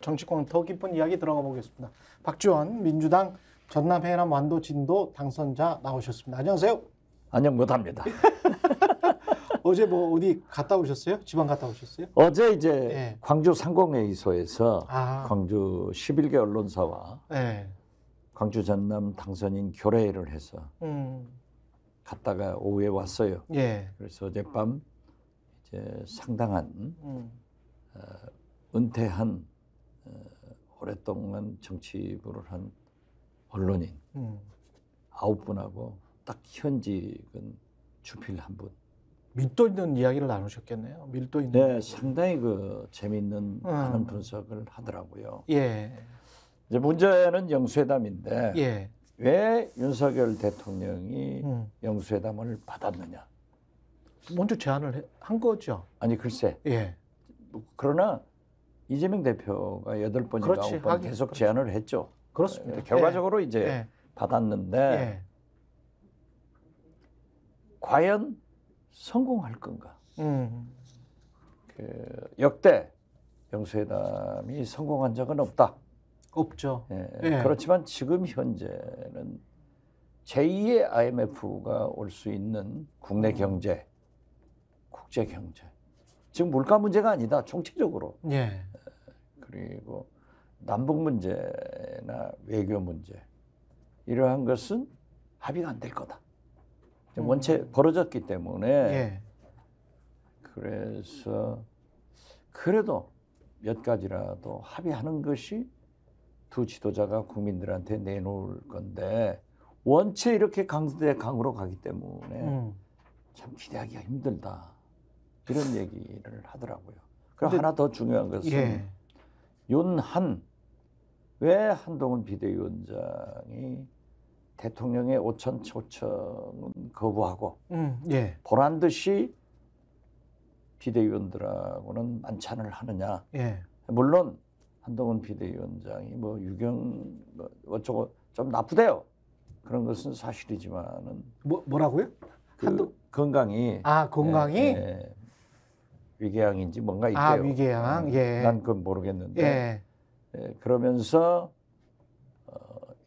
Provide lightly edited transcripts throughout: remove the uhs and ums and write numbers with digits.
정치권 더 깊은 이야기 들어가 보겠습니다. 박지원 민주당 전남 해남 완도 진도 당선자 나오셨습니다. 안녕하세요. 안녕 못합니다. 어제 뭐 어디 갔다 오셨어요? 지방 갔다 오셨어요? 어제 이제 네. 광주 상공회의소에서 아. 광주 11개 언론사와 네. 광주 전남 당선인 교례를 해서 갔다가 오후에 왔어요. 예. 그래서 어젯밤 이제 상당한 은퇴한 오랫동안 정치부를 한 언론인 9분하고 딱 현직은 주필 1분. 밀도 있는 이야기를 나누셨겠네요. 밀도 있는. 네, 상당히 그 재미있는 많은 분석을 하더라고요. 예. 이제 문제는 영수회담인데 예. 왜 윤석열 대통령이 영수회담을 받았느냐? 먼저 제안을 한 거죠. 아니 글쎄. 예. 그러나 이재명 대표가 8번인가 그렇지, 9번 하긴, 계속 그렇지. 제안을 했죠. 그렇습니다. 결과적으로 예. 이제 예. 받았는데 예. 과연 성공할 건가? 역대 영수회담이 성공한 적은 없다. 없죠. 예. 예. 그렇지만 지금 현재는 제2의 IMF가 올 수 있는 국내 경제, 국제 경제. 지금 물가 문제가 아니다. 총체적으로. 예. 그리고 남북 문제나 외교 문제 이러한 것은 합의가 안 될 거다. 원체 벌어졌기 때문에 예. 그래서 그래도 몇 가지라도 합의하는 것이 두 지도자가 국민들한테 내놓을 건데 원체 이렇게 강대 강으로 가기 때문에 참 기대하기가 힘들다. 이런 얘기를 하더라고요. 그리고 하나 더 중요한 것은 예. 윤한 왜 한동훈 비대위원장이 대통령의 오천 초청은 거부하고 예. 보란 듯이 비대위원들하고는 만찬을 하느냐. 예. 물론 한동훈 비대위원장이 뭐 유경 뭐 어쩌고 좀 나쁘대요. 그런 것은 사실이지만은 뭐라고요? 건강이 건강이 위궤양인지 뭔가 있대요. 위궤양. 예. 난 그건 모르겠는데. 예. 그러면서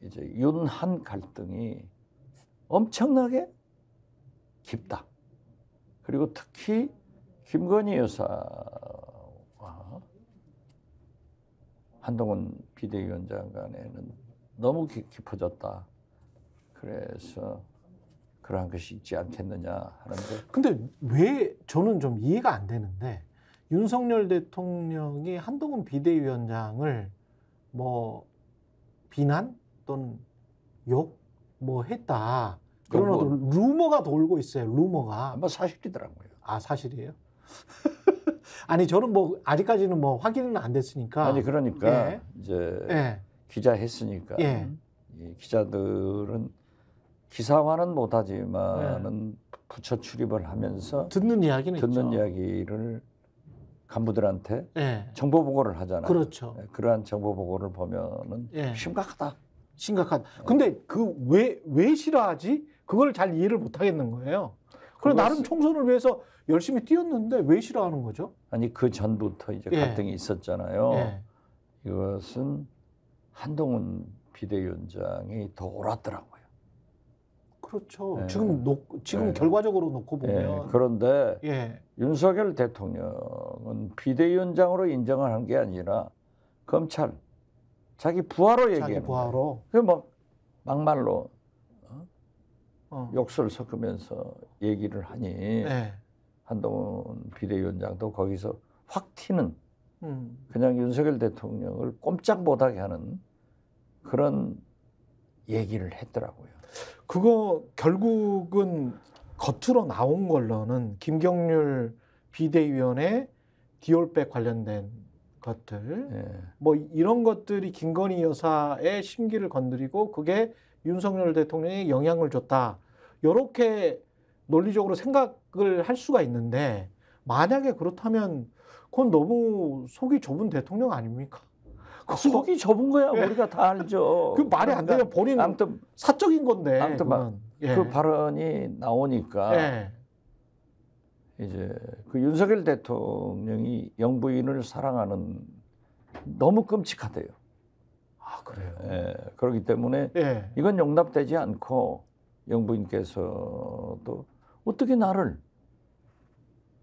이제 윤한 갈등이 엄청나게 깊다. 그리고 특히 김건희 여사와 한동훈 비대위원장 간에는 너무 깊어졌다. 그래서 그러한 것이 있지 않겠느냐 하는데. 근데 왜 저는 좀 이해가 안 되는데 윤석열 대통령이 한동훈 비대위원장을 뭐 비난 또는 욕 뭐 했다. 그런 루머가 돌고 있어요. 루머가. 아마 사실이더라고요. 아, 사실이에요? 아니 저는 뭐 아직까지는 뭐 확인은 안 됐으니까. 아니 그러니까 예. 이제 예. 기자 했으니까 예. 이 기자들은 기사화는 못하지만은 부처 출입을 하면서 듣는 이야기는 듣는 있죠. 이야기를 간부들한테 예. 정보 보고를 하잖아요. 그렇죠. 그러한 정보 보고를 보면은 예. 심각하다. 심각하다. 근데 그 왜 싫어하지? 그걸 잘 이해를 못 하겠는 거예요. 그래 나름 총선을 위해서 열심히 뛰었는데 왜 싫어하는 거죠? 아니 그 전부터 이제 예. 갈등이 있었잖아요. 예. 이것은 한동훈 비대위원장이 더 옳았더라고요. 그렇죠. 예. 지금 예. 결과적으로 놓고 보면. 예. 그런데 예. 윤석열 대통령은 비대위원장으로 인정을 한 게 아니라 검찰 자기 부하로 얘기하는 자기 부하로. 뭐 막말로 욕설 섞으면서 얘기를 하니 예. 한동훈 비대위원장도 거기서 확 튀는 그냥 윤석열 대통령을 꼼짝 못하게 하는 그런 얘기를 했더라고요. 그거 결국은 겉으로 나온 걸로는 김경률 비대위원의 디올백 관련된 것들, 예. 뭐 이런 것들이 김건희 여사의 심기를 건드리고 그게 윤석열 대통령에 영향을 줬다. 이렇게 논리적으로 생각을 할 수가 있는데 만약에 그렇다면 그건 너무 속이 좁은 대통령 아닙니까? 속이 좁은 거야. 우리가 다 알죠. 그 말이 안 되면 본인 아무튼 사적인 건데. 아무튼 예. 그 발언이 나오니까 예. 이제 그 윤석열 대통령이 영부인을 사랑하는 너무 끔찍하대요. 아, 그래요. 예, 그렇기 때문에 예. 이건 용납되지 않고 영부인께서도 어떻게 나를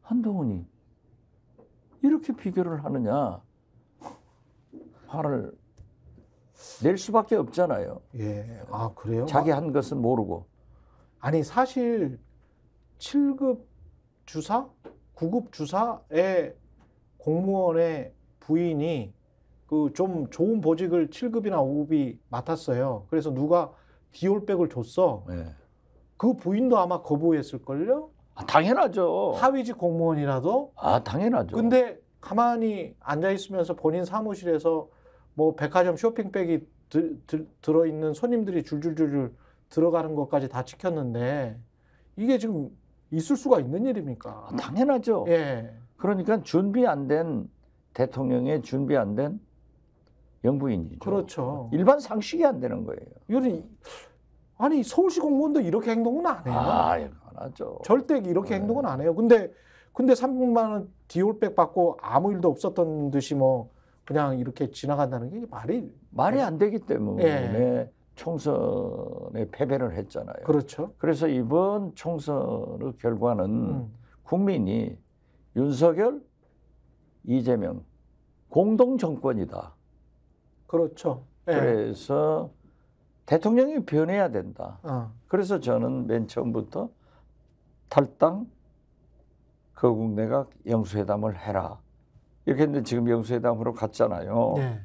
한동훈이 이렇게 비교를 하느냐 화를 낼 수밖에 없잖아요. 예. 아, 그래요? 자기 한 것은 모르고. 아니, 사실 7급 주사, 9급 주사의 공무원의 부인이 그 좀 좋은 보직을 7급이나 5급이 맡았어요. 그래서 누가 디올백을 줬어. 예. 그 부인도 아마 거부했을걸요? 아, 당연하죠. 하위직 공무원이라도. 아, 당연하죠. 근데 가만히 앉아 있으면서 본인 사무실에서 뭐 백화점 쇼핑백이 들어있는 손님들이 줄줄줄줄 들어가는 것까지 다 지켰는데 이게 지금 있을 수가 있는 일입니까? 아, 당연하죠. 예. 그러니까 준비 안 된 대통령의 준비 안 된 영부인이죠. 그렇죠. 일반 상식이 안 되는 거예요. 이거는 아니 서울시 공무원도 이렇게 행동은 안 해요. 아, 안 하죠. 절대 이렇게 행동은 안 해요. 근데 300만 원 디올백 받고 아무 일도 없었던 듯이 뭐 그냥 이렇게 지나간다는 게 말이 안 되기 때문에 예. 총선에 패배를 했잖아요. 그렇죠. 그래서 이번 총선의 결과는 국민이 윤석열, 이재명 공동 정권이다. 그렇죠. 예. 그래서 대통령이 변해야 된다. 어. 그래서 저는 맨 처음부터 탈당, 거국내각 영수회담을 해라. 이렇게 했는데 지금 영수회담으로 갔잖아요. 예.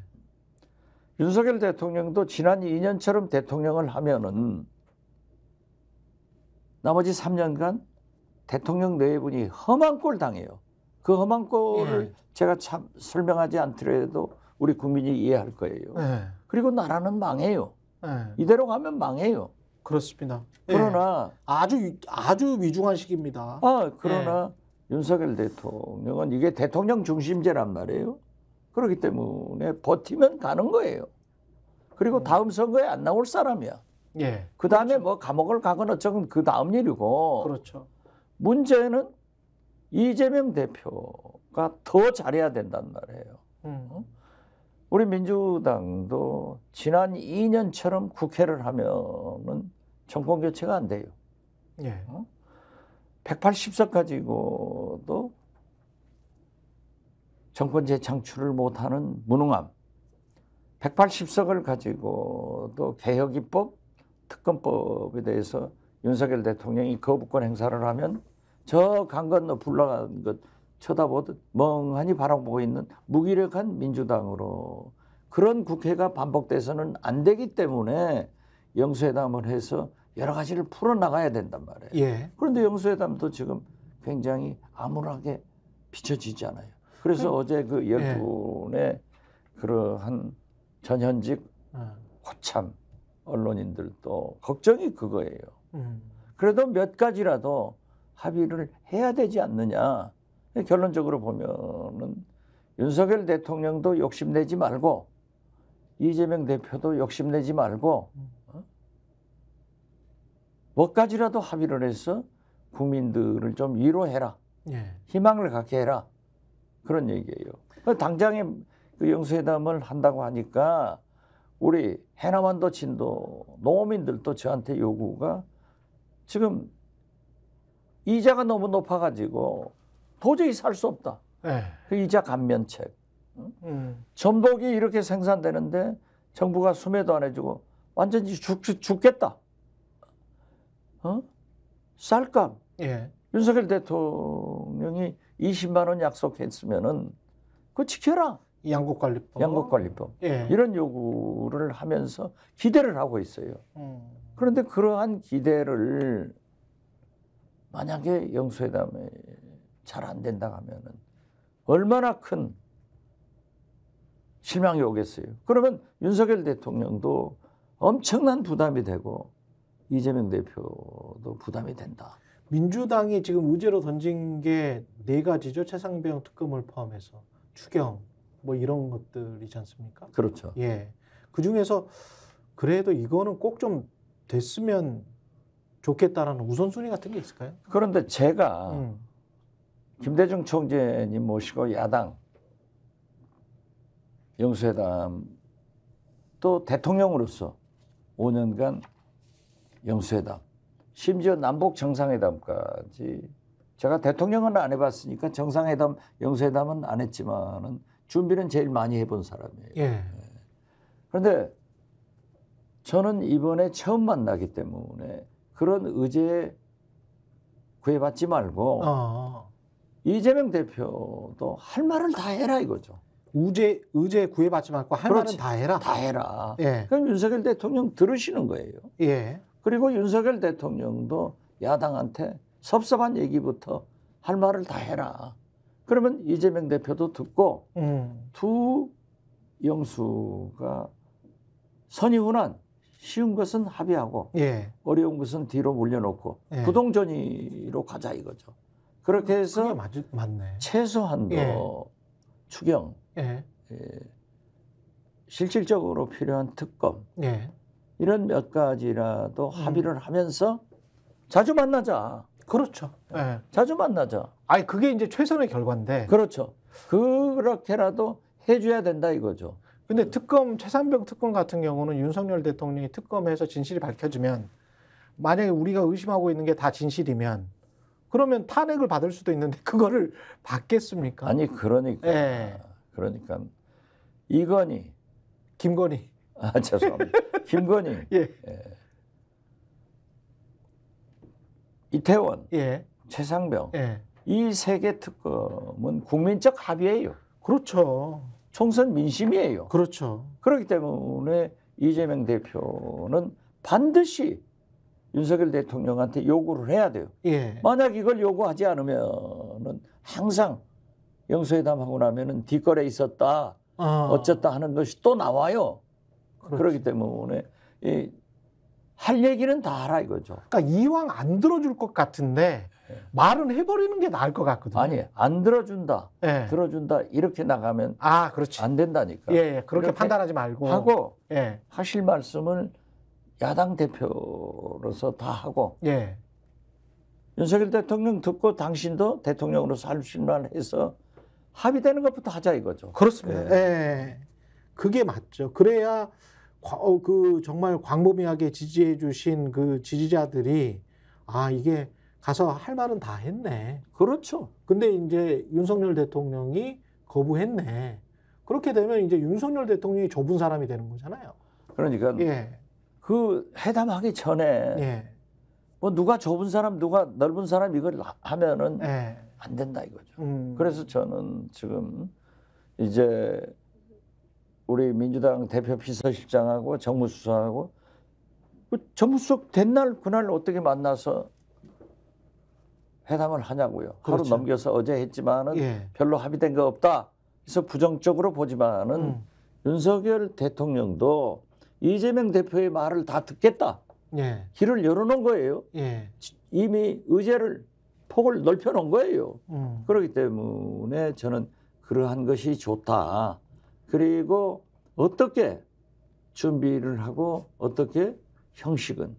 윤석열 대통령도 지난 2년처럼 대통령을 하면은 나머지 3년간 대통령 내분이 험한 꼴 당해요. 그 험한 꼴을 제가 참 설명하지 않더라도 우리 국민이 이해할 거예요. 예. 그리고 나라는 망해요. 예. 이대로 가면 망해요. 그렇습니다. 그러나 아주 위중한 시기입니다. 그러나 윤석열 대통령은 이게 대통령 중심제란 말이에요. 그렇기 때문에 버티면 가는 거예요. 그리고 다음 선거에 안 나올 사람이야. 예. 그 다음에 뭐 감옥을 가거나 어쩌건 그 다음 일이고. 그렇죠. 문제는 이재명 대표가 더 잘해야 된단 말이에요. 우리 민주당도 지난 2년처럼 국회를 하면은 정권 교체가 안 돼요. 예. 180석 가지고도 정권 재창출을 못하는 무능함. 180석을 가지고도 개혁입법, 특검법에 대해서 윤석열 대통령이 거부권 행사를 하면 저 강 건너 불러간 것 쳐다보듯 멍하니 바라보고 있는 무기력한 민주당으로 그런 국회가 반복돼서는 안 되기 때문에 영수회담을 해서 여러 가지를 풀어나가야 된단 말이에요. 예. 그런데 영수회담도 지금 굉장히 암울하게 비춰지잖아요. 그래서 어제 그 10분의 그러한 전현직 고참 언론인들도 걱정이 그거예요. 그래도 몇 가지라도 합의를 해야 되지 않느냐. 결론적으로 보면은 윤석열 대통령도 욕심내지 말고 이재명 대표도 욕심내지 말고 몇 가지라도 합의를 해서 국민들을 좀 위로해라. 예. 희망을 갖게 해라. 그런 얘기예요. 당장에 그 영수회담을 한다고 하니까 우리 해남완도 진도 농민들도 저한테 요구가 지금 이자가 너무 높아가지고 도저히 살 수 없다. 예. 그 이자 감면책. 전복이 이렇게 생산되는데 정부가 수매도 안 해주고 완전히 죽겠다. 쌀값. 예. 윤석열 대통령이 20만 원 약속했으면은 그거 지켜라. 양국관리법. 양국관리법. 예. 이런 요구를 하면서 기대를 하고 있어요. 그런데 그러한 기대를 만약에 영수회담에 잘 안 된다 하면은 얼마나 큰 실망이 오겠어요. 그러면 윤석열 대통령도 엄청난 부담이 되고 이재명 대표도 부담이 된다. 민주당이 지금 의제로 던진 게 4가지죠. 최상병 특검을 포함해서 추경 뭐 이런 것들이지 않습니까? 그렇죠. 예. 그 중에서 그래도 이거는 꼭 좀 됐으면 좋겠다라는 우선순위 같은 게 있을까요? 그런데 제가 김대중 총재님 모시고 야당 영수회담 또 대통령으로서 5년간 영수회담, 심지어 남북 정상회담까지 제가 대통령은 안 해봤으니까 정상회담, 영수회담은 안 했지만은 준비는 제일 많이 해본 사람이에요. 예. 그런데 저는 이번에 처음 만나기 때문에 그런 의제에 구애받지 말고 이재명 대표도 할 말을 다 해라 이거죠. 의제 구애받지 말고 할 그렇지. 말은 다 해라. 다 해라. 예. 그럼 윤석열 대통령 들으시는 거예요. 예. 그리고 윤석열 대통령도 야당한테 섭섭한 얘기부터 할 말을 다 해라. 그러면 이재명 대표도 듣고 두 영수가 선의훈안 쉬운 것은 합의하고 예. 어려운 것은 뒤로 물려놓고 예. 부동전이로 가자 이거죠. 그렇게 해서 맞네. 최소한도 예. 추경, 예. 실질적으로 필요한 특검 예. 이런 몇 가지라도 합의를 하면서 자주 만나자. 그렇죠. 예. 자주 만나자. 아니 그게 이제 최선의 결과인데. 그렇죠. 그렇게라도 해줘야 된다 이거죠. 근데 특검 최상병 특검 같은 경우는 윤석열 대통령이 특검해서 진실이 밝혀지면 만약에 우리가 의심하고 있는 게 다 진실이면 그러면 탄핵을 받을 수도 있는데 그거를 받겠습니까? 아니 그러니까 예. 그러니까 이건희, 김건희. 죄송합니다. 김건희, 예. 이태원, 예. 최상병 예. 이 세 개 특검은 국민적 합의예요. 그렇죠. 총선 민심이에요. 그렇죠. 그렇기 때문에 이재명 대표는 반드시 윤석열 대통령한테 요구를 해야 돼요. 예. 만약 이걸 요구하지 않으면은 항상 영수회담하고 나면은 뒷거래 있었다, 어쨌다 하는 것이 또 나와요. 그렇지. 그렇기 때문에 할 얘기는 다 하라 이거죠. 그러니까 이왕 안 들어줄 것 같은데 말은 해버리는 게 나을 것 같거든요. 아니 안 들어준다, 예. 들어준다 이렇게 나가면 그렇지. 안 된다니까. 예, 그렇게 판단하지 말고 하고 예. 하실 말씀을 야당 대표로서 다 하고 예. 윤석열 대통령 듣고 당신도 대통령으로서 하실 말 해서 합의되는 것부터 하자 이거죠. 그렇습니다. 예. 그게 맞죠. 그래야 그 정말 광범위하게 지지해 주신 그 지지자들이 이게 가서 할 말은 다 했네. 그렇죠. 근데 이제 윤석열 대통령이 거부했네. 그렇게 되면 이제 윤석열 대통령이 좁은 사람이 되는 거잖아요. 그러니까 예. 그 회담하기 전에 예. 뭐 누가 좁은 사람, 누가 넓은 사람 이걸 하면은 예. 안 된다 이거죠. 음. 그래서 저는 지금 이제 우리 민주당 대표 비서실장하고 정무수석하고 그 정무수석 된 날 그날 어떻게 만나서 회담을 하냐고요. 그렇죠. 하루 넘겨서 어제 했지만은 예. 별로 합의된 거 없다. 그래서 부정적으로 보지만은 윤석열 대통령도 이재명 대표의 말을 다 듣겠다. 예. 길을 열어놓은 거예요. 예. 이미 의제를 폭을 넓혀놓은 거예요. 음. 그렇기 때문에 저는 그러한 것이 좋다. 그리고 어떻게 준비를 하고 어떻게 형식은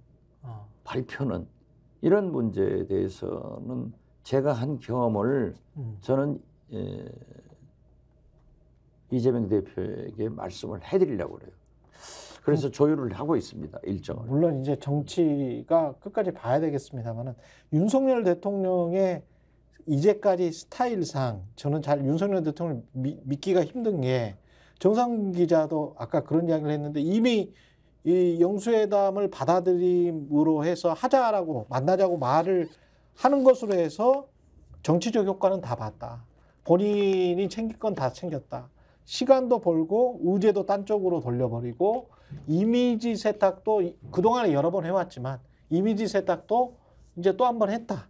발표는 이런 문제에 대해서는 제가 한 경험을 저는 이재명 대표에게 말씀을 해드리려고 그래요. 그래서 조율을 하고 있습니다. 일정을. 물론 이제 정치가 끝까지 봐야 되겠습니다만은 윤석열 대통령의 이제까지 스타일상 저는 잘 윤석열 대통령을 믿기가 힘든 게 정상 기자도 아까 그런 이야기를 했는데 이미 이 영수회담을 받아들임으로 해서 하자라고 만나자고 말을 하는 것으로 해서 정치적 효과는 다 봤다. 본인이 챙길 건 다 챙겼다. 시간도 벌고 의제도 딴 쪽으로 돌려버리고 이미지 세탁도 그동안에 여러 번 해왔지만 이미지 세탁도 이제 또 한 번 했다.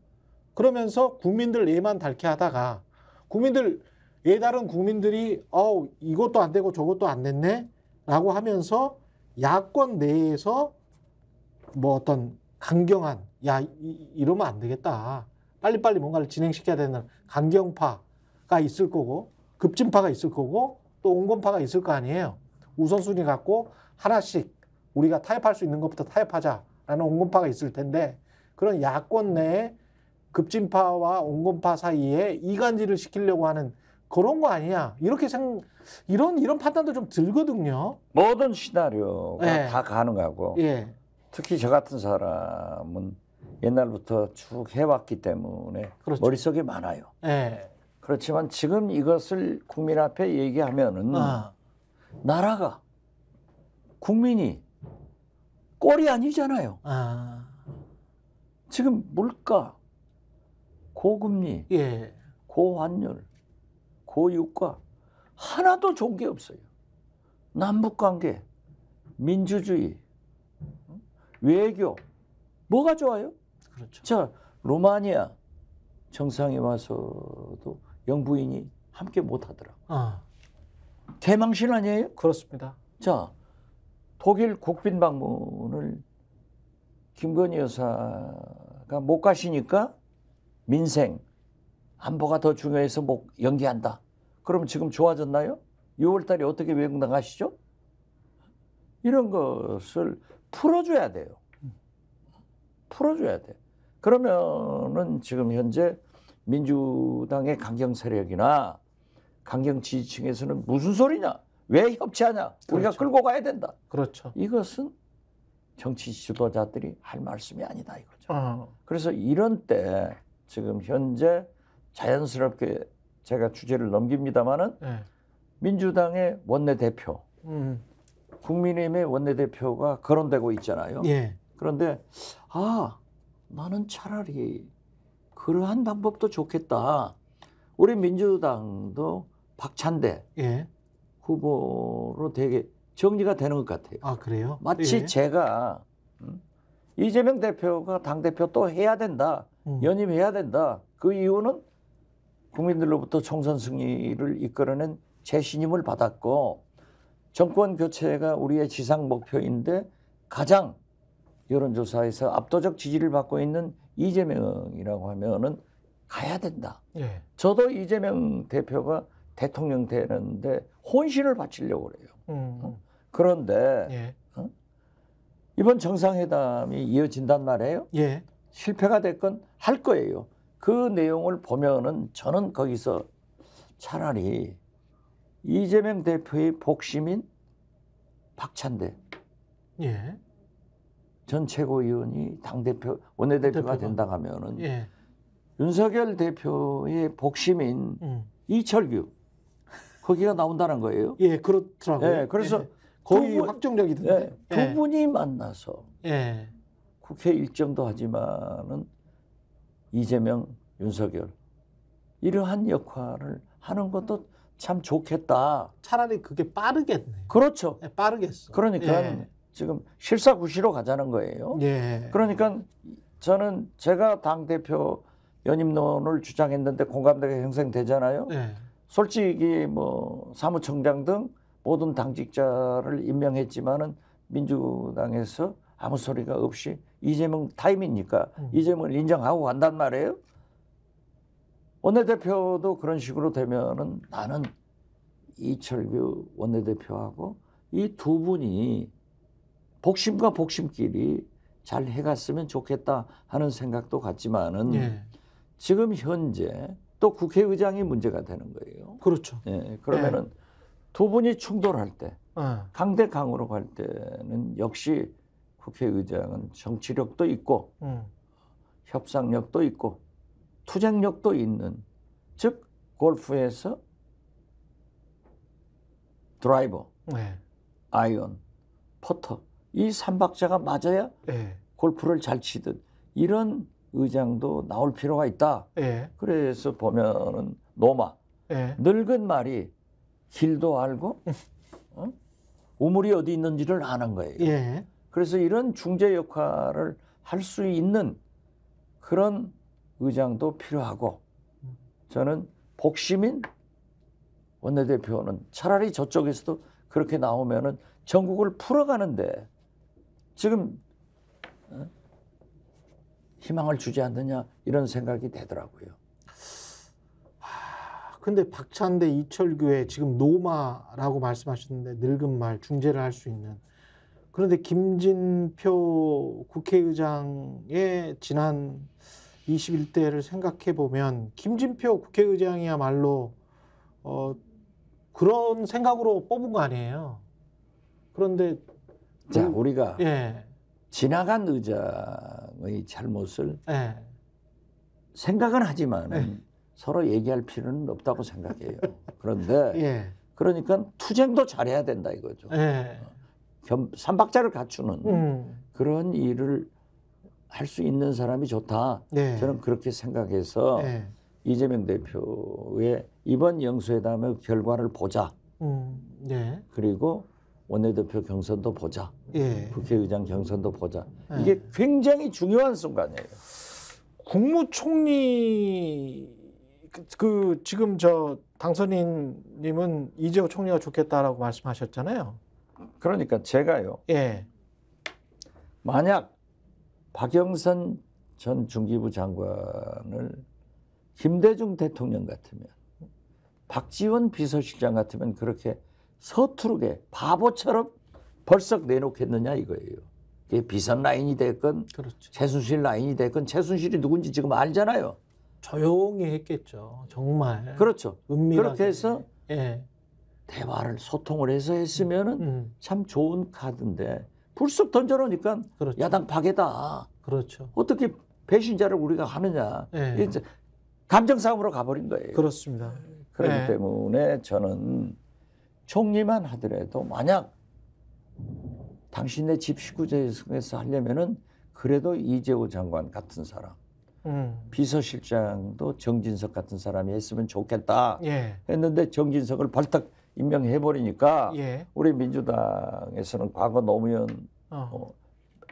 그러면서 국민들 예만 닳게 하다가 국민들 예다른 국민들이 이것도 안 되고 저것도 안 됐네 라고 하면서 야권 내에서 뭐 어떤 강경한 이러면 안 되겠다. 빨리빨리 뭔가를 진행시켜야 되는 강경파가 있을 거고 급진파가 있을 거고 또 온건파가 있을 거 아니에요. 우선순위 갖고 하나씩 우리가 타협할 수 있는 것부터 타협하자라는 온건파가 있을 텐데 그런 야권 내에 급진파와 온건파 사이에 이간질을 시키려고 하는 그런 거 아니냐 이렇게 이런 판단도 좀 들거든요. 모든 시나리오가 예. 다 가능하고 예. 특히 저 같은 사람은 옛날부터 쭉 해왔기 때문에 그렇죠. 머릿속에 많아요. 예. 그렇지만 지금 이것을 국민 앞에 얘기하면은 나라가 국민이 꼴이 아니잖아요. 지금 물가, 고금리, 예. 고환율, 고유가 하나도 좋은 게 없어요. 남북관계, 민주주의, 외교 뭐가 좋아요? 그렇죠. 자, 루마니아 정상에 와서도 영부인이 함께 못하더라. 개망신 아니에요? 그렇습니다. 자, 독일 국빈 방문을 김건희 여사가 못 가시니까 민생, 안보가 더 중요해서 연기한다. 그럼 지금 좋아졌나요? 6월 달에 어떻게 외국 나가시죠? 이런 것을 풀어줘야 돼요. 풀어줘야 돼. 그러면은 지금 현재 민주당의 강경 세력이나 강경 지지층에서는 무슨 소리냐? 왜 협치하냐? 우리가 그렇죠. 끌고 가야 된다. 그렇죠. 이것은 정치 지도자들이 할 말씀이 아니다 이거죠. 어. 그래서 이런 때 지금 현재 자연스럽게 제가 주제를 넘깁니다마는 예. 민주당의 원내대표, 국민의힘의 원내대표가 거론되고 있잖아요. 예. 그런데 나는 차라리 그러한 방법도 좋겠다. 우리 민주당도 박찬대 예. 후보로 되게 정리가 되는 것 같아요. 아, 그래요? 마치 예. 제가 이재명 대표가 당대표 또 해야 된다. 연임해야 된다. 그 이유는 국민들로부터 총선 승리를 이끌어낸 재신임을 받았고 정권 교체가 우리의 지상 목표인데 가장 여론조사에서 압도적 지지를 받고 있는 이재명이라고 하면은 가야 된다. 예. 저도 이재명 대표가 대통령 되는데 혼신을 바치려고 그래요. 그런데 예. 이번 정상회담이 이어진단 말이에요. 예. 실패가 됐건 할 거예요. 그 내용을 보면은 저는 거기서 차라리 이재명 대표의 복심인 박찬대 예. 전 최고위원이 당대표, 원내대표가 된다 하면은 예. 윤석열 대표의 복심인 이철규 거기가 나온다는 거예요. 예, 그렇더라고요. 예, 그래서 예. 거의 확정적이던데. 두 분이 만나서 예. 국회 일정도 하지만은 이재명, 윤석열 이러한 역할을 하는 것도 참 좋겠다. 차라리 그게 빠르겠네요. 그렇죠. 예, 빠르겠어. 그러니까 예. 지금 실사구시로 가자는 거예요. 예. 그러니까 저는 제가 당대표 연임론을 주장했는데 공감대가 형성되잖아요. 예. 솔직히 뭐 사무총장 등 모든 당직자를 임명했지만은 민주당에서 아무 소리가 없이 이재명 타임이니까 이재명을 인정하고 간단 말이에요. 원내대표도 그런 식으로 되면은 나는 이철규 원내대표하고 이 두 분이 복심과 복심끼리 잘 해갔으면 좋겠다 하는 생각도 같지만은 예. 지금 현재 또 국회의장이 문제가 되는 거예요. 그렇죠. 예, 그러면은 두 분이 충돌할 때 강대강으로 갈 때는 역시 국회의장은 정치력도 있고 협상력도 있고 투쟁력도 있는 즉 골프에서 드라이버, 아이언, 퍼터 이 3박자가 맞아야 골프를 잘 치듯 이런 의장도 나올 필요가 있다. 그래서 보면은 노마 늙은 말이 길도 알고 우물이 어디 있는지를 아는 거예요. 그래서 이런 중재 역할을 할 수 있는 그런 의장도 필요하고 저는 복심인 원내대표는 차라리 저쪽에서도 그렇게 나오면은 전국을 풀어가는데 지금 희망을 주지 않느냐 이런 생각이 되더라고요. 근데 박찬대, 이철규의 지금 노마라고 말씀하셨는데 늙은 말 중재를 할 수 있는 그런데 김진표 국회의장의 지난 21대를 생각해 보면 김진표 국회의장이야말로 그런 생각으로 뽑은 거 아니에요. 그런데 자, 우리가 예, 지나간 의장의 잘못을 예, 생각은 하지만 예. 서로 얘기할 필요는 없다고 생각해요. 그런데 예, 그러니까 투쟁도 잘해야 된다 이거죠. 예, 삼박자를 갖추는 그런 일을 할 수 있는 사람이 좋다. 예, 저는 그렇게 생각해서 예, 이재명 대표의 이번 영수회담의 결과를 보자. 예, 그리고 원내대표 경선도 보자. 예. 국회의장 경선도 보자. 예. 이게 굉장히 중요한 순간이에요. 국무총리 지금 저 당선인님은 이재호 총리가 좋겠다라고 말씀하셨잖아요. 그러니까 제가요. 예, 만약 박영선 전 중기부 장관을 김대중 대통령 같으면 박지원 비서실장 같으면 그렇게 서투르게 바보처럼 벌썩 내놓겠느냐 이거예요. 이게 비선 라인이 됐건 그렇죠. 최순실 라인이 됐건 최순실이 누군지 지금 알잖아요. 조용히 했겠죠. 정말. 그렇죠. 은밀하게. 그렇게 해서 예, 대화를 소통을 해서 했으면은 참 좋은 카드인데 불쑥 던져놓으니까 그렇죠. 야당 파괴다. 그렇죠. 어떻게 배신자를 우리가 하느냐. 예. 이제 감정 싸움으로 가버린 거예요. 그렇습니다. 그렇기 예. 때문에 저는 총리만 하더라도 만약 당신네 집 식구제에서 하려면은 그래도 이재호 장관 같은 사람, 비서실장도 정진석 같은 사람이 했으면 좋겠다 예. 했는데 정진석을 발탁 임명해버리니까 예. 우리 민주당에서는 과거 노무현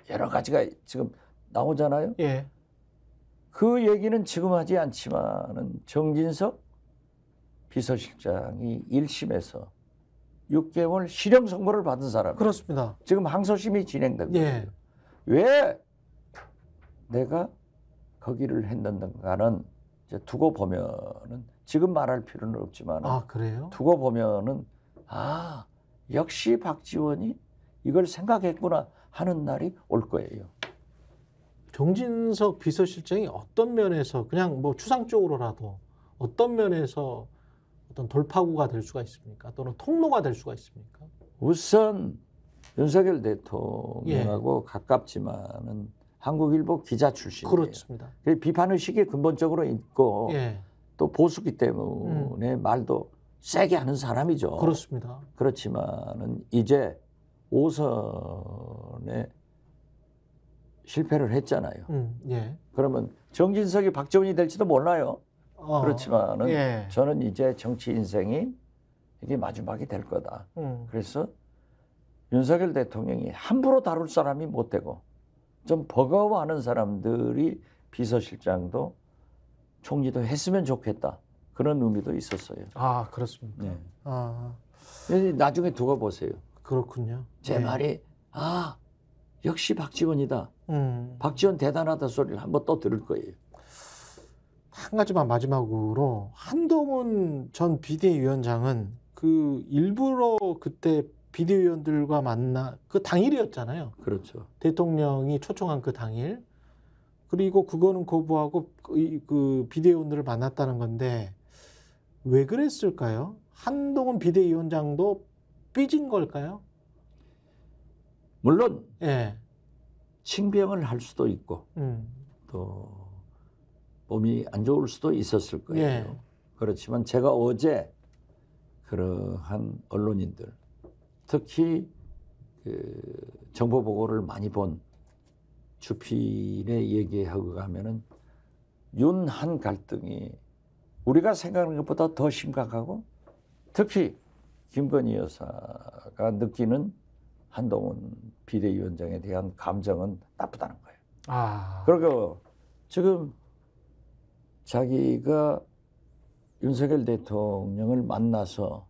여러 가지가 지금 나오잖아요. 예. 그 얘기는 지금 하지 않지만은 정진석 비서실장이 1심에서 6개월 실형 선고를 받은 사람. 그렇습니다. 지금 항소심이 진행되고 있어요. 예. 왜 내가 거기를 했는가는 이제 두고 보면은 지금 말할 필요는 없지만 아, 그래요? 두고 보면은 아 역시 박지원이 이걸 생각했구나 하는 날이 올 거예요. 정진석 비서실장이 어떤 면에서 그냥 뭐 추상적으로라도 어떤 면에서 어떤 돌파구가 될 수가 있습니까? 또는 통로가 될 수가 있습니까? 우선 윤석열 대통령하고 가깝지만은 한국일보 기자 출신이에요. 그렇습니다. 비판 의식이 근본적으로 있고 예. 또 보수기 때문에 말도 세게 하는 사람이죠. 그렇습니다. 그렇지만은 이제 5선에 실패를 했잖아요. 예. 그러면 정진석이 박지원이 될지도 몰라요. 그렇지만은 예. 저는 이제 정치 인생이 이게 마지막이 될 거다. 그래서 윤석열 대통령이 함부로 다룰 사람이 못 되고 좀 버거워하는 사람들이 비서실장도 총리도 했으면 좋겠다. 그런 의미도 있었어요. 아, 그렇습니까? 네. 아, 나중에 두고 보세요. 그렇군요. 제 말이 아 역시 박지원이다. 박지원 대단하다 소리를 한번 또 들을 거예요. 한 가지만 마지막으로 한동훈 전 비대위원장은 그 일부러 그때 비대위원들과 만나 그 당일이었잖아요. 그렇죠. 대통령이 초청한 그 당일. 그리고 그거는 거부하고 그 비대위원들을 만났다는 건데 왜 그랬을까요? 한동훈 비대위원장도 삐진 걸까요? 물론 예. 칭병을 할 수도 있고 또 몸이 안 좋을 수도 있었을 거예요. 예. 그렇지만 제가 어제 그러한 언론인들 특히 그 정보 보고를 많이 본 주필에 얘기하고 가면은 윤한 갈등이 우리가 생각하는 것보다 더 심각하고 특히 김건희 여사가 느끼는 한동훈 비대위원장에 대한 감정은 나쁘다는 거예요. 아. 그리고 지금 자기가 윤석열 대통령을 만나서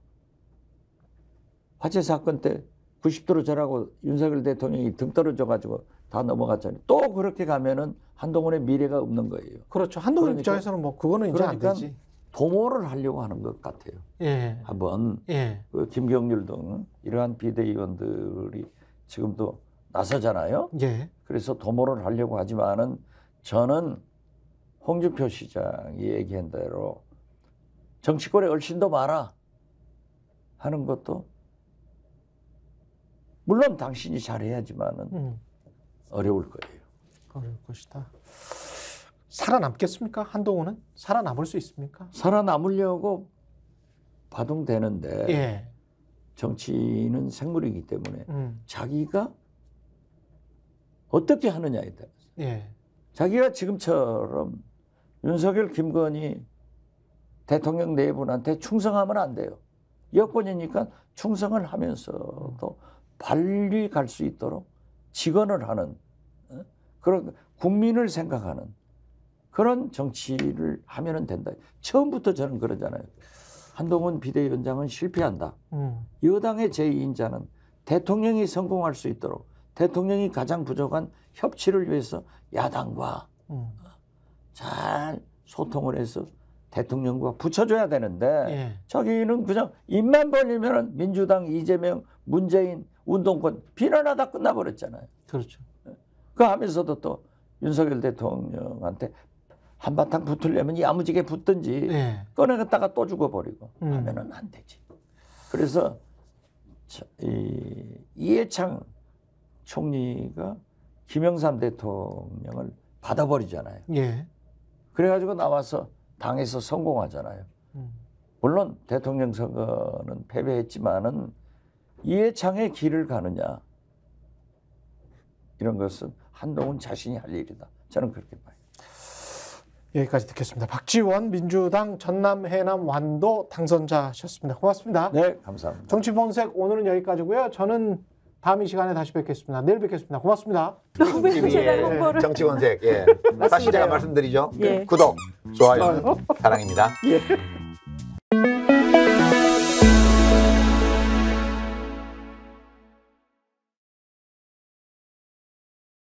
화재 사건 때 90도로 절하고 윤석열 대통령이 등 떨어져 가지고 다 넘어갔잖아요. 또 그렇게 가면은 한동훈의 미래가 없는 거예요. 그렇죠. 한동훈 그러니까, 입장에서는 뭐 그거는 이제 안 되지. 도모를 하려고 하는 것 같아요. 예. 한번 예. 그 김경률 등 이러한 비대위원들이 지금도 나서잖아요. 예. 그래서 도모를 하려고 하지만은 저는 홍준표 시장이 얘기한 대로 정치권에 얼씬도 많아. 하는 것도 물론 당신이 잘해야지만은 어려울 거예요. 어려울 것이다. 살아남겠습니까? 한동훈은 살아남을 수 있습니까? 살아남으려고 파동되는데 예. 정치는 생물이기 때문에 자기가 어떻게 하느냐에 따라서 예. 자기가 지금처럼 윤석열, 김건희 대통령 네 분한테 충성하면 안 돼요. 여권이니까 충성을 하면서도 발리 갈 수 있도록 직언을 하는 그런 국민을 생각하는 그런 정치를 하면 된다. 처음부터 저는 그러잖아요. 한동훈 비대위원장은 실패한다. 여당의 제2인자는 대통령이 성공할 수 있도록 대통령이 가장 부족한 협치를 위해서 야당과 잘 소통을 해서 대통령과 붙여줘야 되는데 예. 자기는 그냥 입만 벌리면 민주당, 이재명, 문재인, 운동권 비난하다 끝나버렸잖아요. 그렇죠. 그 하면서도 또 윤석열 대통령한테 한바탕 붙으려면 야무지게 붙든지 예. 꺼내갔다가 또 죽어버리고 하면은 안 되지. 그래서 이해창 총리가 김영삼 대통령을 받아버리잖아요. 예. 그래가지고 나와서 당에서 성공하잖아요. 물론 대통령 선거는 패배했지만은 이해창의 길을 가느냐 이런 것은 한동훈 자신이 할 일이다. 저는 그렇게 봐요. 여기까지 듣겠습니다. 박지원 민주당 전남 해남 완도 당선자셨습니다. 고맙습니다. 네, 감사합니다. 정치본색 오늘은 여기까지고요. 저는 다음 이 시간에 다시 뵙겠습니다. 내일 뵙겠습니다. 고맙습니다. 너무 제가 홍보를 정치원색. 예. 다시 제가 말씀드리죠. 예. 구독, 좋아요, 사랑입니다. 예.